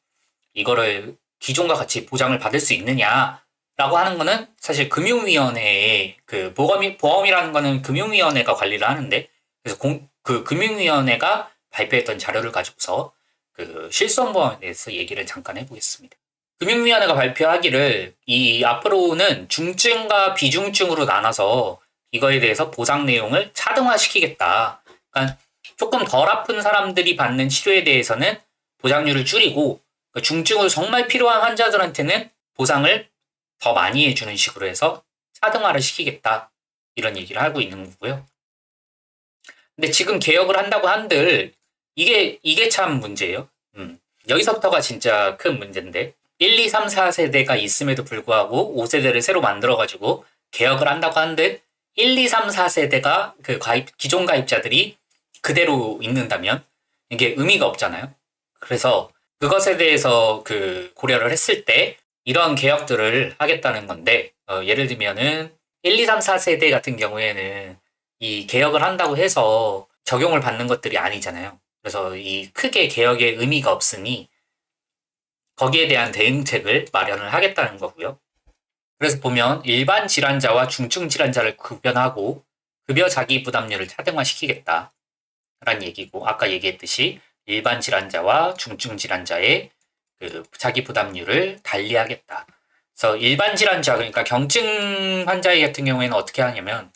이거를 기존과 같이 보장을 받을 수 있느냐라고 하는 거는 사실 금융위원회의 그 보험이라는 거는 금융위원회가 관리를 하는데 그래서 그 금융위원회가 발표했던 자료를 가지고서 그 실손보험에 대해서 얘기를 잠깐 해보겠습니다. 금융위원회가 발표하기를 이 앞으로는 중증과 비중증으로 나눠서 이거에 대해서 보상 내용을 차등화시키겠다. 그러니까 조금 덜 아픈 사람들이 받는 치료에 대해서는 보장률을 줄이고 중증으로 정말 필요한 환자들한테는 보상을 더 많이 해주는 식으로 해서 차등화를 시키겠다. 이런 얘기를 하고 있는 거고요. 근데 지금 개혁을 한다고 한들 이게 참 문제예요. 여기서부터가 진짜 큰 문제인데 1, 2, 3, 4세대가 있음에도 불구하고 5세대를 새로 만들어가지고 개혁을 한다고 한들 1, 2, 3, 4세대가 그 기존 가입자들이 그대로 있는다면 이게 의미가 없잖아요. 그래서 그것에 대해서 그 고려를 했을 때 이런 개혁들을 하겠다는 건데 예를 들면은 1, 2, 3, 4세대 같은 경우에는 이 개혁을 한다고 해서 적용을 받는 것들이 아니잖아요. 그래서 이 크게 개혁의 의미가 없으니 거기에 대한 대응책을 마련을 하겠다는 거고요. 그래서 보면 일반 질환자와 중증 질환자를 구별하고 급여 자기 부담률을 차등화시키겠다 라는 얘기고 아까 얘기했듯이 일반 질환자와 중증 질환자의 그 자기 부담률을 달리하겠다. 그래서 일반 질환자 그러니까 경증 환자 같은 경우에는 어떻게 하냐면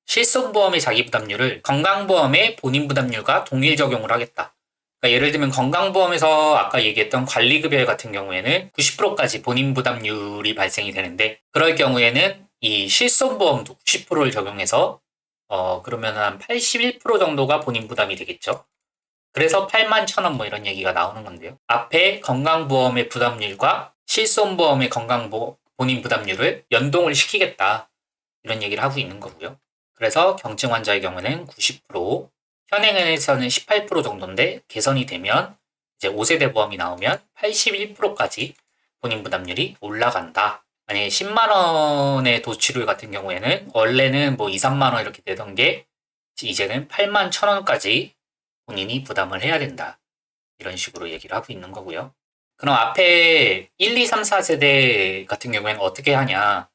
실손보험의 자기 부담률을 건강보험의 본인 부담률과 동일 적용을 하겠다. 그러니까 예를 들면 건강보험에서 아까 얘기했던 관리급여 같은 경우에는 90%까지 본인 부담률이 발생이 되는데 그럴 경우에는 이 실손보험도 90%를 적용해서 그러면 한 81% 정도가 본인 부담이 되겠죠. 그래서 81,000원 뭐 이런 얘기가 나오는 건데요. 앞에 건강보험의 부담률과 실손보험의 본인 부담률을 연동을 시키겠다. 이런 얘기를 하고 있는 거고요. 그래서 경증 환자의 경우는 90%, 현행에서는 18% 정도인데 개선이 되면 이제 5세대 보험이 나오면 81%까지 본인 부담률이 올라간다. 만약에 10만 원의 도치료 같은 경우에는 원래는 뭐 2, 3만 원 이렇게 되던 게 이제는 8만 1,000원까지 본인이 부담을 해야 된다. 이런 식으로 얘기를 하고 있는 거고요. 그럼 앞에 1, 2, 3, 4세대 같은 경우에는 어떻게 하냐?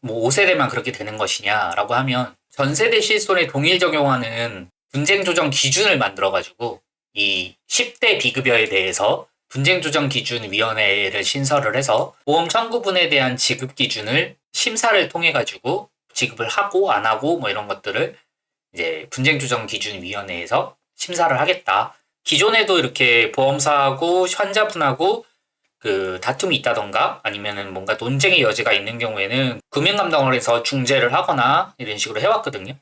뭐 5세대만 그렇게 되는 것이냐라고 하면 전 세대 실손에 동일 적용하는 분쟁 조정 기준을 만들어가지고 이 10대 비급여에 대해서 분쟁 조정 기준 위원회를 신설을 해서 보험 청구분에 대한 지급 기준을 심사를 통해 가지고 지급을 하고 안 하고 뭐 이런 것들을 이제 분쟁 조정 기준 위원회에서 심사를 하겠다. 기존에도 이렇게 보험사하고 환자분하고 그 다툼이 있다던가 아니면은 뭔가 논쟁의 여지가 있는 경우에는 금융감독을 해서 중재를 하거나 이런 식으로 해왔거든요.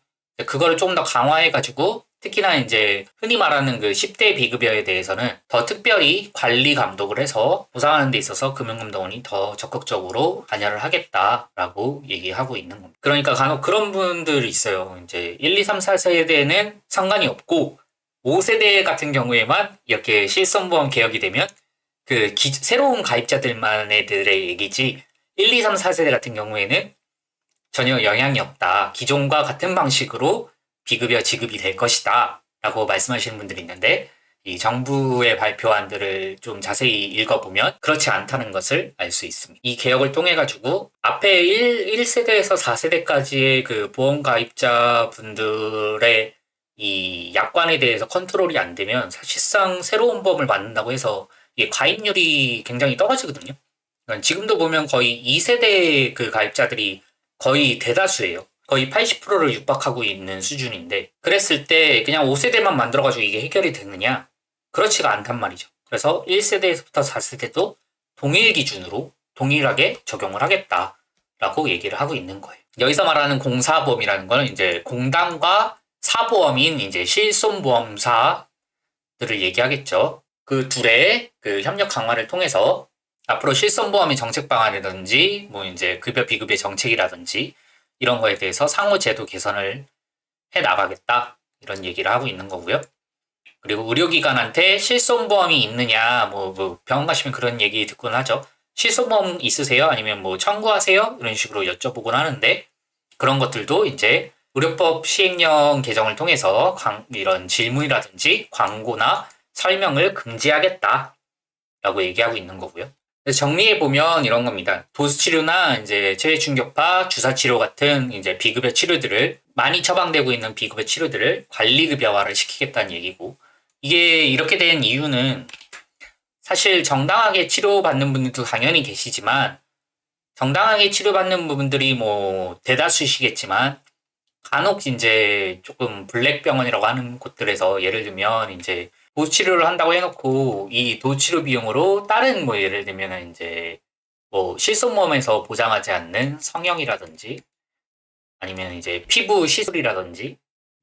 그거를 좀 더 강화해가지고 특히나 이제 흔히 말하는 그 10대 비급여에 대해서는 더 특별히 관리 감독을 해서 보상하는 데 있어서 금융감독원이 더 적극적으로 관여를 하겠다라고 얘기하고 있는 겁니다. 그러니까 간혹 그런 분들이 있어요. 이제 1, 2, 3, 4세대는 상관이 없고 5세대 같은 경우에만 이렇게 실손보험 개혁이 되면 그 새로운 가입자들만의들의 얘기지 1, 2, 3, 4세대 같은 경우에는 전혀 영향이 없다. 기존과 같은 방식으로 비급여 지급이 될 것이다. 라고 말씀하시는 분들이 있는데 이 정부의 발표안들을 좀 자세히 읽어보면 그렇지 않다는 것을 알 수 있습니다. 이 개혁을 통해 가지고 앞에 1세대에서 4세대까지의 그 보험 가입자분들의 이 약관에 대해서 컨트롤이 안 되면 사실상 새로운 보험을 만든다고 해서 이게 가입률이 굉장히 떨어지거든요. 그러니까 지금도 보면 거의 2세대 그 가입자들이 거의 대다수예요. 거의 80%를 육박하고 있는 수준인데 그랬을 때 그냥 5세대만 만들어가지고 이게 해결이 되느냐? 그렇지가 않단 말이죠. 그래서 1세대에서부터 4세대도 동일 기준으로 동일하게 적용을 하겠다라고 얘기를 하고 있는 거예요. 여기서 말하는 공사보험이라는 거는 이제 공단과 사보험인 이제 실손보험사들을 얘기하겠죠. 그 둘의 그 협력 강화를 통해서 앞으로 실손보험의 정책 방안이라든지 뭐 이제 급여 비급여 정책이라든지 이런 거에 대해서 상호 제도 개선을 해 나가겠다 이런 얘기를 하고 있는 거고요. 그리고 의료기관한테 실손보험이 있느냐 뭐 병원 가시면 그런 얘기 듣곤 하죠. 실손보험 있으세요? 아니면 뭐 청구하세요? 이런 식으로 여쭤보곤 하는데 그런 것들도 이제 의료법 시행령 개정을 통해서 이런 질문이라든지 광고나 설명을 금지하겠다라고 얘기하고 있는 거고요. 정리해 보면 이런 겁니다. 도수치료나 이제 체외충격파, 주사치료 같은 이제 비급여 치료들을 많이 처방되고 있는 비급여 치료들을 관리급여화를 시키겠다는 얘기고 이게 이렇게 된 이유는 사실 정당하게 치료받는 분들도 당연히 계시지만 정당하게 치료받는 부분들이 뭐 대다수시겠지만 간혹 이제 조금 블랙병원이라고 하는 곳들에서 예를 들면 이제 도치료를 한다고 해놓고 이 도치료 비용으로 다른 뭐 예를 들면 이제 뭐 실손보험에서 보장하지 않는 성형이라든지 아니면 이제 피부 시술이라든지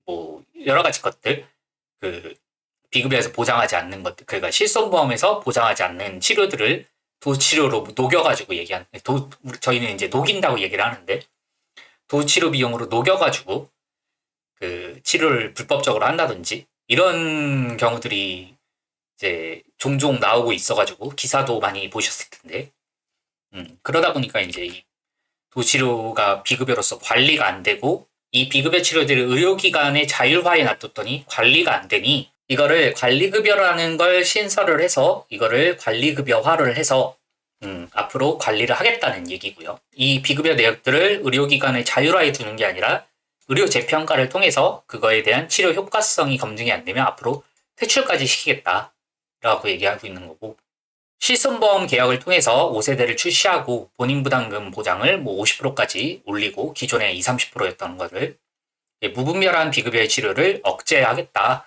뭐 여러 가지 것들 그 비급여에서 보장하지 않는 것들 그러니까 실손보험에서 보장하지 않는 치료들을 도치료로 녹여가지고 저희는 이제 녹인다고 얘기를 하는데 도치료 비용으로 녹여가지고 그 치료를 불법적으로 한다든지 이런 경우들이 이제 종종 나오고 있어가지고 기사도 많이 보셨을 텐데 그러다 보니까 이제 이 도치료가 비급여로서 관리가 안 되고 이 비급여 치료들을 의료기관의 자율화에 놔뒀더니 관리가 안 되니 이거를 관리급여라는 걸 신설을 해서 이거를 관리급여화를 해서 앞으로 관리를 하겠다는 얘기고요. 이 비급여 내역들을 의료기관의 자율화에 두는 게 아니라 의료 재평가를 통해서 그거에 대한 치료 효과성이 검증이 안 되면 앞으로 퇴출까지 시키겠다라고 얘기하고 있는 거고 실손보험 개혁을 통해서 5세대를 출시하고 본인부담금 보장을 뭐 50%까지 올리고 기존에 20, 30%였던 것을 무분별한 비급여의 치료를 억제하겠다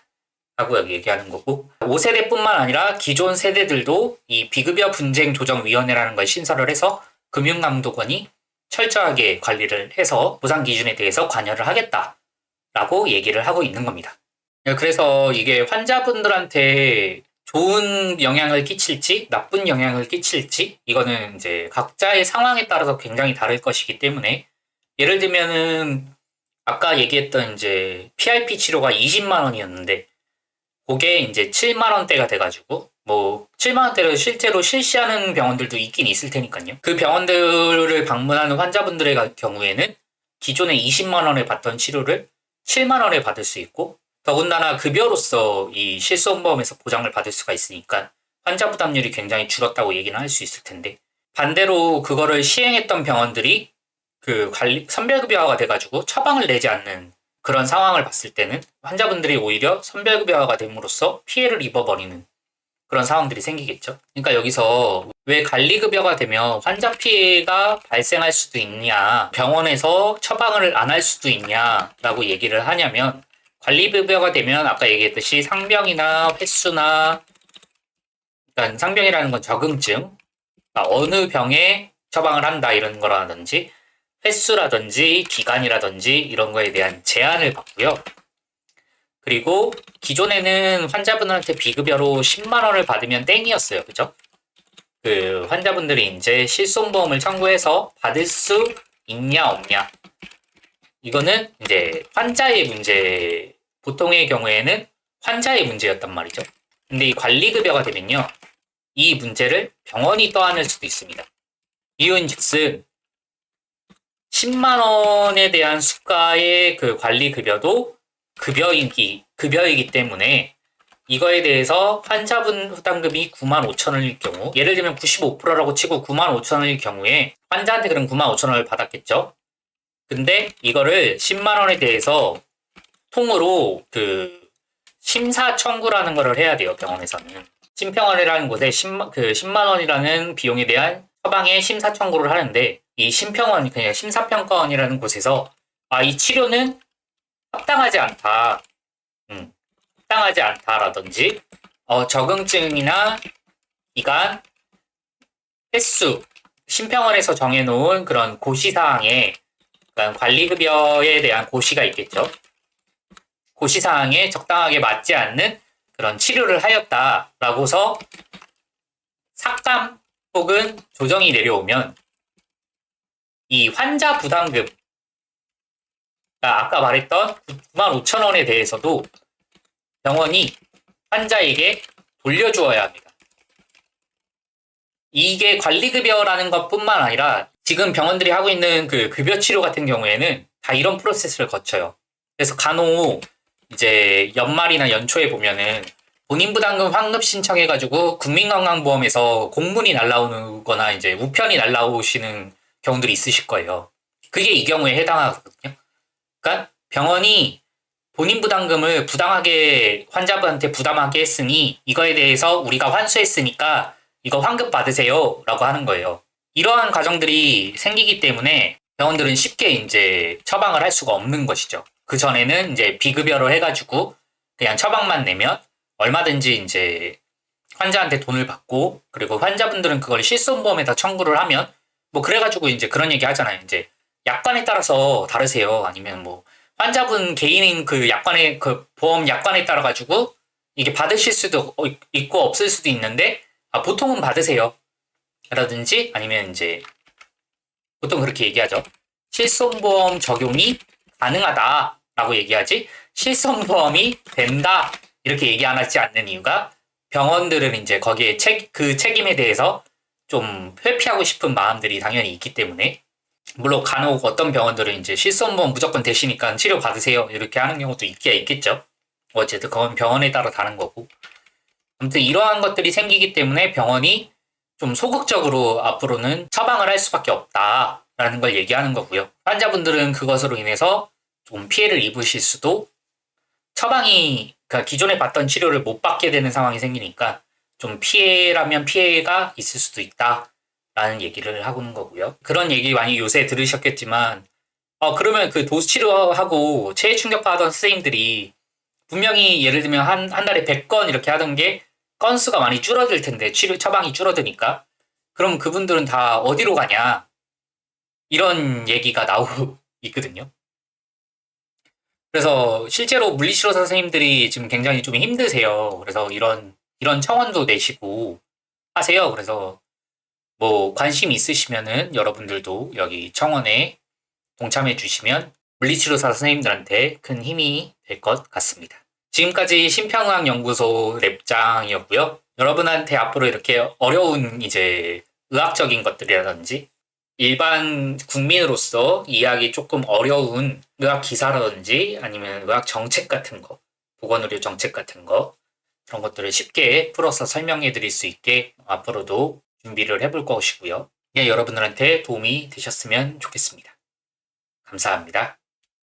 라고 얘기하는 거고 5세대뿐만 아니라 기존 세대들도 이 비급여 분쟁 조정위원회라는 걸 신설을 해서 금융감독원이 철저하게 관리를 해서 보상 기준에 대해서 관여를 하겠다라고 얘기를 하고 있는 겁니다. 그래서 이게 환자분들한테 좋은 영향을 끼칠지 나쁜 영향을 끼칠지 이거는 이제 각자의 상황에 따라서 굉장히 다를 것이기 때문에 예를 들면은 아까 얘기했던 이제 PRP 치료가 20만 원이었는데 그게 이제 7만 원대가 돼가지고 뭐 7만 원대를 실제로 실시하는 병원들도 있긴 있을 테니까요. 그 병원들을 방문하는 환자분들의 경우에는 기존에 20만 원에 받던 치료를 7만 원에 받을 수 있고 더군다나 급여로서 이 실손보험에서 보장을 받을 수가 있으니까 환자 부담률이 굉장히 줄었다고 얘기는 할 수 있을 텐데 반대로 그거를 시행했던 병원들이 그 선별급여화가 돼가지고 처방을 내지 않는 그런 상황을 봤을 때는 환자분들이 오히려 선별급여가 됨으로써 피해를 입어버리는 그런 상황들이 생기겠죠. 그러니까 여기서 왜 관리급여가 되면 환자 피해가 발생할 수도 있냐, 병원에서 처방을 안 할 수도 있냐라고 얘기를 하냐면, 관리급여가 되면 아까 얘기했듯이 상병이나 횟수나, 일단 상병이라는 건 적응증, 그러니까 어느 병에 처방을 한다 이런 거라든지, 횟수라든지 기간이라든지 이런 거에 대한 제한을 받고요. 그리고 기존에는 환자분한테 비급여로 10만 원을 받으면 땡이었어요. 그죠? 그 환자분들이 이제 실손보험을 청구해서 받을 수 있냐 없냐. 이거는 이제 환자의 문제, 보통의 경우에는 환자의 문제였단 말이죠. 근데 이 관리급여가 되면요, 이 문제를 병원이 떠안을 수도 있습니다. 이유인즉슨 10만 원에 대한 수가의 그 관리급여도 급여이기 때문에 이거에 대해서 환자분 부담금이 9만 5천 원일 경우, 예를 들면 95%라고 치고 9만 5천 원일 경우에 환자한테 그럼 9만 5천 원을 받았겠죠. 근데 이거를 10만 원에 대해서 통으로 그 심사 청구라는 거를 해야 돼요. 병원에서는 심평원이라는 곳에 10만 원이라는 비용에 대한 처방의 심사 청구를 하는데, 이 심평원, 그냥 심사평가원이라는 곳에서 이 치료는 합당하지 않다, 합당하지 않다라든지, 적응증이나 기간, 횟수, 심평원에서 정해놓은 그런 고시사항에, 그러니까 관리급여에 대한 고시가 있겠죠. 고시사항에 적당하게 맞지 않는 그런 치료를 하였다라고서 삭감 혹은 조정이 내려오면 이 환자 부담금, 그러니까 아까 말했던 9만 5천 원에 대해서도 병원이 환자에게 돌려주어야 합니다. 이게 관리급여라는 것뿐만 아니라 지금 병원들이 하고 있는 그 급여치료 같은 경우에는 다 이런 프로세스를 거쳐요. 그래서 간혹 이제 연말이나 연초에 보면은 본인 부담금 환급 신청해가지고 국민건강보험에서 공문이 날라오거나 이제 우편이 날라오시는 경우들이 있으실 거예요. 그게 이 경우에 해당하거든요. 그러니까 병원이 본인 부담금을 부당하게 환자분한테 부담하게 했으니 이거에 대해서 우리가 환수했으니까 이거 환급 받으세요 라고 하는 거예요. 이러한 과정들이 생기기 때문에 병원들은 쉽게 이제 처방을 할 수가 없는 것이죠. 그 전에는 이제 비급여로 해가지고 그냥 처방만 내면 얼마든지 이제 환자한테 돈을 받고, 그리고 환자분들은 그걸 실손보험에다 청구를 하면 뭐 그래가지고 이제 그런 얘기 하잖아요. 이제 약관에 따라서 다르세요. 아니면 뭐 환자분 개인인 그 약관에, 그 보험 약관에 따라 가지고 이게 받으실 수도 있고 없을 수도 있는데 보통은 받으세요 라든지, 아니면 이제 보통 그렇게 얘기하죠. 실손보험 적용이 가능하다라고 얘기하지 실손보험이 된다 이렇게 얘기 안 하지 않는 이유가, 병원들은 이제 거기에 그 책임에 대해서 좀 회피하고 싶은 마음들이 당연히 있기 때문에, 물론 간혹 어떤 병원들은 이제 실손보험 무조건 되시니까 치료 받으세요 이렇게 하는 경우도 있겠죠. 어쨌든 그건 병원에 따라 다른 거고, 아무튼 이러한 것들이 생기기 때문에 병원이 좀 소극적으로 앞으로는 처방을 할 수밖에 없다라는 걸 얘기하는 거고요. 환자분들은 그것으로 인해서 좀 피해를 입으실 수도, 처방이 그러니까 기존에 받던 치료를 못 받게 되는 상황이 생기니까 좀 피해라면 피해가 있을 수도 있다라는 얘기를 하고 있는 거고요. 그런 얘기 많이 요새 들으셨겠지만 그러면 그 도수 치료하고 체해 충격파 하던 선생님들이 분명히 예를 들면 한 달에 100건 이렇게 하던 게 건수가 많이 줄어들 텐데, 치료 처방이 줄어드니까 그럼 그분들은 다 어디로 가냐 이런 얘기가 나오고 있거든요. 그래서 실제로 물리치료사 선생님들이 지금 굉장히 좀 힘드세요. 그래서 이런 청원도 내시고 하세요. 그래서 뭐 관심 있으시면은 여러분들도 여기 청원에 동참해 주시면 물리치료사 선생님들한테 큰 힘이 될 것 같습니다. 지금까지 심평의학연구소 랩장이었고요. 여러분한테 앞으로 이렇게 어려운 이제 의학적인 것들이라든지 일반 국민으로서 이해하기 조금 어려운 의학 기사라든지 아니면 의학 정책 같은 거, 보건의료 정책 같은 거, 그런 것들을 쉽게 풀어서 설명해 드릴 수 있게 앞으로도 준비를 해볼 것이고요. 여러분들한테 도움이 되셨으면 좋겠습니다. 감사합니다.